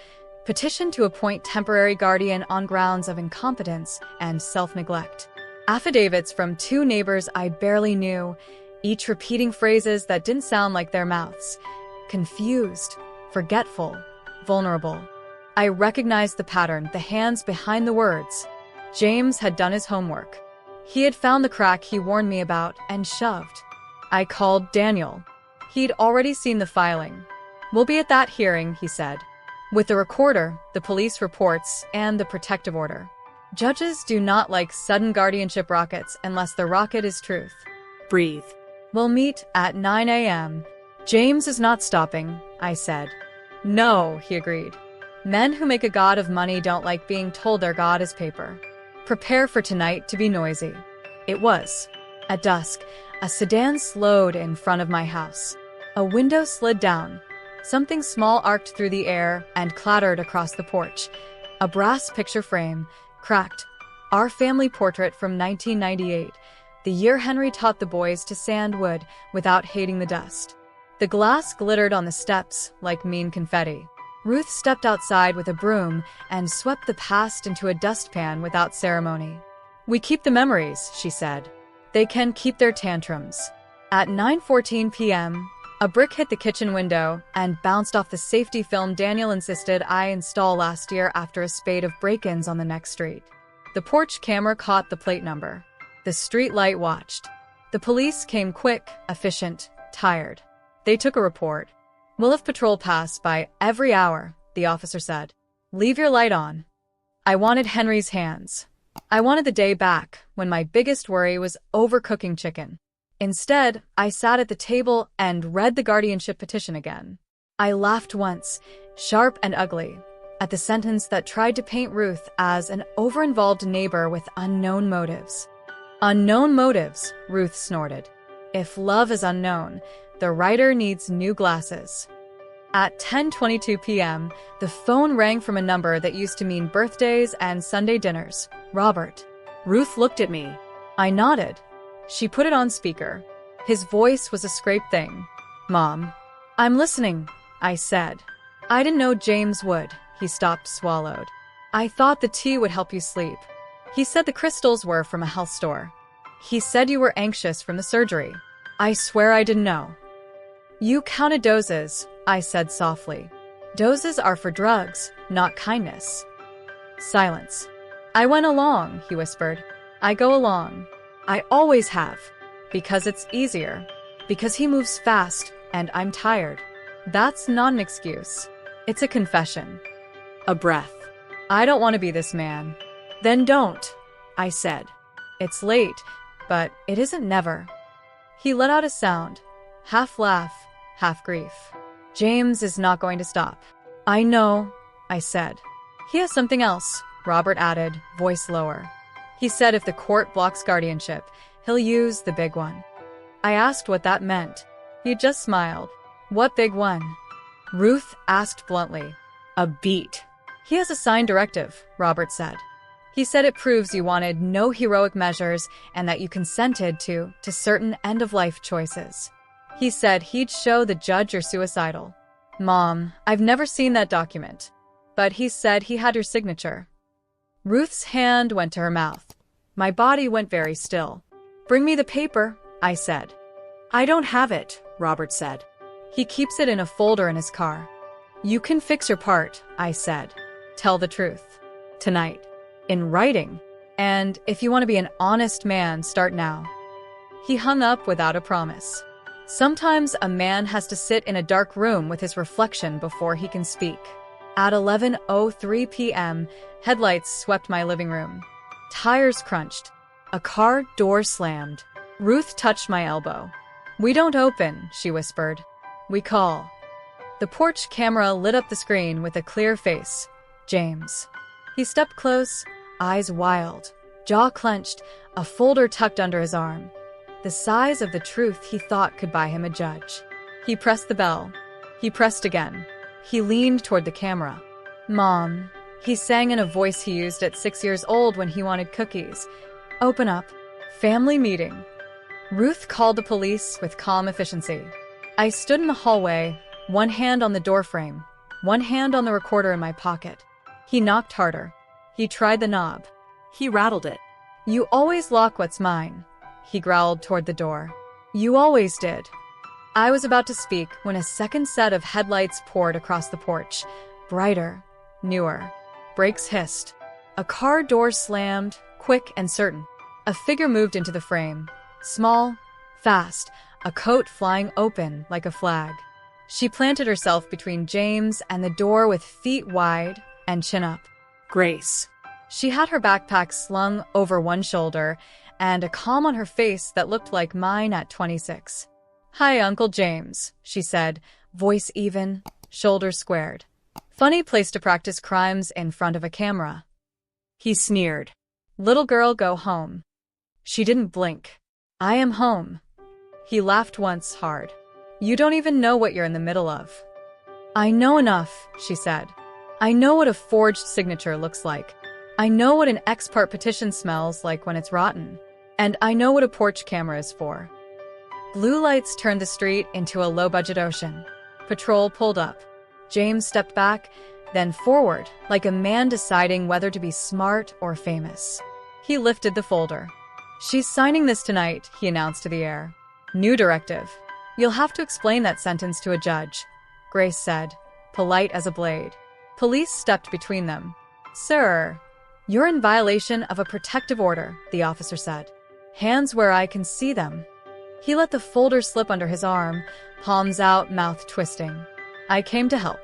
Petition to appoint temporary guardian on grounds of incompetence and self-neglect. Affidavits from 2 neighbors I barely knew, each repeating phrases that didn't sound like their mouths. Confused, forgetful, vulnerable. I recognized the pattern, the hands behind the words. James had done his homework. He had found the crack he warned me about and shoved. I called Daniel. He'd already seen the filing. We'll be at that hearing, he said. With the recorder, the police reports, and the protective order. Judges do not like sudden guardianship rockets unless the rocket is truth. Breathe. We'll meet at 9 a.m. James is not stopping, I said. No, he agreed. Men who make a god of money don't like being told their god is paper. Prepare for tonight to be noisy. It was. At dusk, a sedan slowed in front of my house. A window slid down. Something small arced through the air and clattered across the porch. A brass picture frame, cracked. Our family portrait from 1998, the year Henry taught the boys to sand wood without hating the dust. The glass glittered on the steps like mean confetti. Ruth stepped outside with a broom and swept the past into a dustpan without ceremony. We keep the memories, she said. They can keep their tantrums. At 9:14 p.m., a brick hit the kitchen window and bounced off the safety film Daniel insisted I install last year after a spate of break-ins on the next street. The porch camera caught the plate number. The street light watched. The police came quick, efficient, tired. They took a report. We'll have patrol pass by every hour, the officer said. Leave your light on. I wanted Henry's hands. I wanted the day back when my biggest worry was overcooking chicken. Instead, I sat at the table and read the guardianship petition again. I laughed once, sharp and ugly, at the sentence that tried to paint Ruth as an over-involved neighbor with unknown motives. Unknown motives, Ruth snorted. If love is unknown, the writer needs new glasses. At 10:22 p.m., the phone rang from a number that used to mean birthdays and Sunday dinners. Robert. Ruth looked at me. I nodded. She put it on speaker. His voice was a scraped thing. Mom. I'm listening, I said. I didn't know James would. He stopped, swallowed. I thought the tea would help you sleep. He said the crystals were from a health store. He said you were anxious from the surgery. I swear I didn't know. You counted doses, I said softly. Doses are for drugs, not kindness. Silence. I went along, he whispered. I go along. I always have. Because it's easier. Because he moves fast, and I'm tired. That's not an excuse. It's a confession. A breath. I don't want to be this man. Then don't, I said. It's late, but it isn't never. He let out a sound, half laugh, half grief. James is not going to stop. I know, I said. He has something else, Robert added, voice lower. He said if the court blocks guardianship, he'll use the big one. I asked what that meant. He just smiled. What big one? Ruth asked bluntly. A beat. He has a signed directive, Robert said. He said it proves you wanted no heroic measures and that you consented to certain end-of-life choices. He said he'd show the judge you're suicidal. Mom, I've never seen that document. But he said he had your signature. Ruth's hand went to her mouth. My body went very still. Bring me the paper, I said. I don't have it, Robert said. He keeps it in a folder in his car. You can fix your part, I said. Tell the truth. Tonight. In writing. And if you want to be an honest man, start now. He hung up without a promise. Sometimes a man has to sit in a dark room with his reflection before he can speak. At 11:03 p.m., headlights swept my living room. Tires crunched. A car door slammed. Ruth touched my elbow. We don't open, she whispered. We call. The porch camera lit up the screen with a clear face. James. He stepped close, eyes wild, jaw clenched, a folder tucked under his arm. The size of the truth he thought could buy him a judge. He pressed the bell. He pressed again. He leaned toward the camera. Mom, he sang in a voice he used at 6 years old when he wanted cookies. Open up. Family meeting. Ruth called the police with calm efficiency. I stood in the hallway, one hand on the doorframe, one hand on the recorder in my pocket. He knocked harder. He tried the knob. He rattled it. You always lock what's mine, he growled toward the door. You always did. I was about to speak when a second set of headlights poured across the porch. Brighter, newer. Brakes hissed. A car door slammed, quick and certain. A figure moved into the frame. Small, fast, a coat flying open like a flag. She planted herself between James and the door with feet wide and chin up. Grace. She had her backpack slung over one shoulder and a calm on her face that looked like mine at 26. Hi, Uncle James, she said, voice even, shoulders squared. Funny place to practice crimes in front of a camera. He sneered. Little girl, go home. She didn't blink. I am home. He laughed once hard. You don't even know what you're in the middle of. I know enough, she said. I know what a forged signature looks like. I know what an ex parte petition smells like when it's rotten. And I know what a porch camera is for. Blue lights turned the street into a low-budget ocean. Patrol pulled up. James stepped back, then forward, like a man deciding whether to be smart or famous. He lifted the folder. She's signing this tonight, he announced to the air. New directive. You'll have to explain that sentence to a judge, Grace said, polite as a blade. Police stepped between them. Sir, you're in violation of a protective order, the officer said. Hands where I can see them. He let the folder slip under his arm, palms out, mouth twisting. I came to help.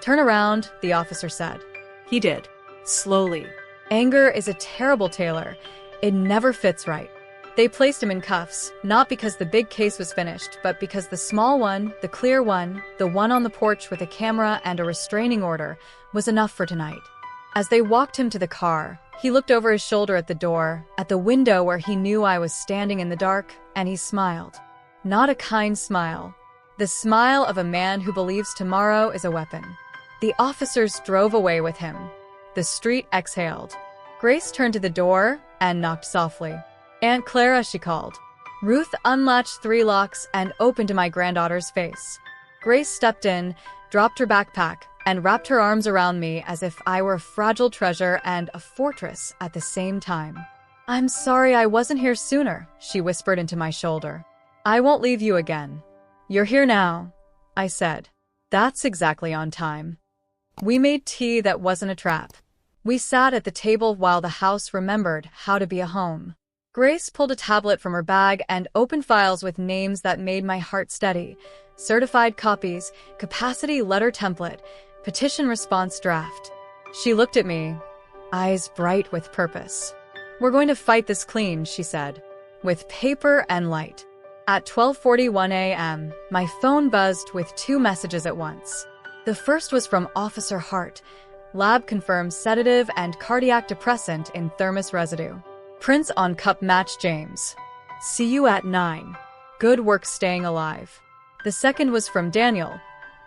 Turn around, the officer said. He did. Slowly. Anger is a terrible tailor. It never fits right. They placed him in cuffs, not because the big case was finished, but because the small one, the clear one, the one on the porch with a camera and a restraining order, was enough for tonight. As they walked him to the car, he looked over his shoulder at the door, at the window where he knew I was standing in the dark, and he smiled. Not a kind smile. The smile of a man who believes tomorrow is a weapon. The officers drove away with him. The street exhaled. Grace turned to the door and knocked softly. Aunt Clara, she called. Ruth unlatched 3 locks and opened to my granddaughter's face. Grace stepped in, dropped her backpack, and wrapped her arms around me as if I were a fragile treasure and a fortress at the same time. I'm sorry I wasn't here sooner, she whispered into my shoulder. I won't leave you again. You're here now, I said. That's exactly on time. We made tea that wasn't a trap. We sat at the table while the house remembered how to be a home. Grace pulled a tablet from her bag and opened files with names that made my heart steady. Certified copies, capacity letter template, petition response draft. She looked at me, eyes bright with purpose. We're going to fight this clean, she said, with paper and light. At 12:41 a.m., my phone buzzed with 2 messages at once. The first was from Officer Hart. Lab confirms sedative and cardiac depressant in thermos residue. Prints on cup match James. See you at 9. Good work staying alive. The second was from Daniel.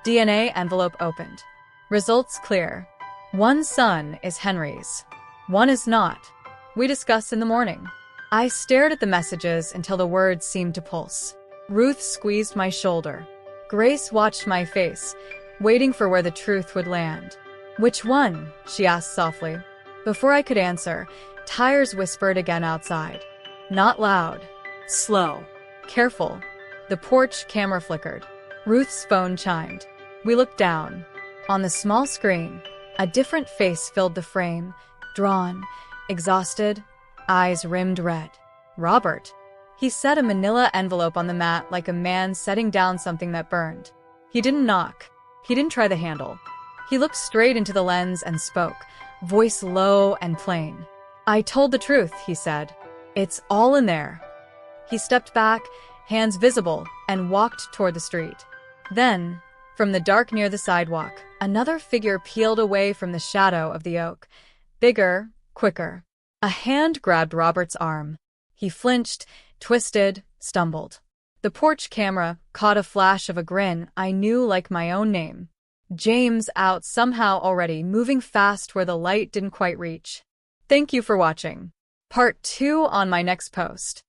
DNA envelope opened. Results clear. One son is Henry's. One is not. We discuss in the morning. I stared at the messages until the words seemed to pulse. Ruth squeezed my shoulder. Grace watched my face, waiting for where the truth would land. Which one? She asked softly. Before I could answer, tires whispered again outside. Not loud. Slow. Careful. The porch camera flickered. Ruth's phone chimed. We looked down. On the small screen, a different face filled the frame, drawn, exhausted, eyes rimmed red. Robert. He set a manila envelope on the mat like a man setting down something that burned. He didn't knock. He didn't try the handle. He looked straight into the lens and spoke, voice low and plain. I told the truth, he said. It's all in there. He stepped back, hands visible, and walked toward the street. Then, from the dark near the sidewalk, another figure peeled away from the shadow of the oak. Bigger, quicker. A hand grabbed Robert's arm. He flinched, twisted, stumbled. The porch camera caught a flash of a grin I knew like my own name. James out somehow already, moving fast where the light didn't quite reach. Thank you for watching. Part 2 on my next post.